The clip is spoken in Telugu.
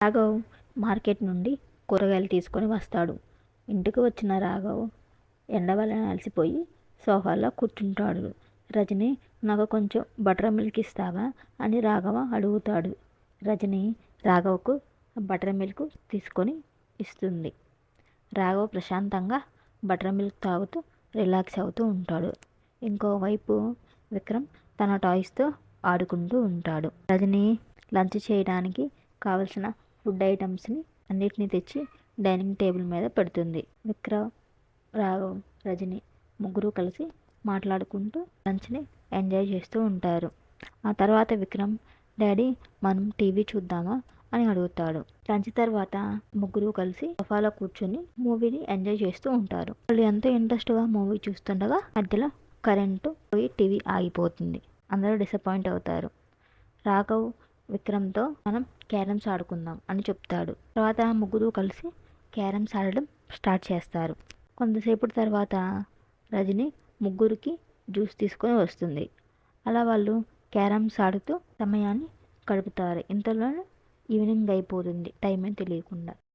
రాఘవ్ మార్కెట్ నుండి కూరగాయలు తీసుకొని వస్తాడు. ఇంటికి వచ్చిన రాఘవ్ ఎండ వలన అలసిపోయి సోఫాలో కూర్చుంటాడు. రజని, నాకు కొంచెం బటర్ మిల్క్ ఇస్తావా అని రాఘవ అడుగుతాడు. రజని రాఘవ్కు బటర్ మిల్క్ తీసుకొని ఇస్తుంది. రాఘవ్ ప్రశాంతంగా బటర్ మిల్క్ తాగుతూ రిలాక్స్ అవుతూ ఉంటాడు. ఇంకోవైపు విక్రమ్ తన టాయ్స్తో ఆడుకుంటూ ఉంటాడు. రజని లంచ్ చేయడానికి కావలసిన ఫుడ్ ఐటమ్స్ని అన్నిటినీ తెచ్చి డైనింగ్ టేబుల్ మీద పెడుతుంది. విక్రమ్, రాఘవ్, రజని ముగ్గురు కలిసి మాట్లాడుకుంటూ లంచ్ని ఎంజాయ్ చేస్తూ ఉంటారు. ఆ తర్వాత విక్రమ్, డాడీ మనం టీవీ చూద్దామా అని అడుగుతాడు. లంచ్ తర్వాత ముగ్గురు కలిసి సోఫాలో కూర్చొని మూవీని ఎంజాయ్ చేస్తూ ఉంటారు. వాళ్ళు ఎంతో ఇంట్రెస్ట్గా మూవీ చూస్తుండగా మధ్యలో కరెంటు పోయి టీవీ ఆగిపోతుంది. అందరూ డిసప్పాయింట్ అవుతారు. రాఘవ్ విక్రమ్తో మనం క్యారమ్స్ ఆడుకుందాం అని చెప్తాడు. తర్వాత ముగ్గురు కలిసి క్యారమ్స్ ఆడడం స్టార్ట్ చేస్తారు. కొంతసేపటి తర్వాత రజని ముగ్గురికి జ్యూస్ తీసుకొని వస్తుంది. అలా వాళ్ళు క్యారమ్స్ ఆడుతూ సమయాన్ని గడుపుతారు. ఇంతలోనే ఈవినింగ్ అయిపోతుంది, టైం తెలియకుండా.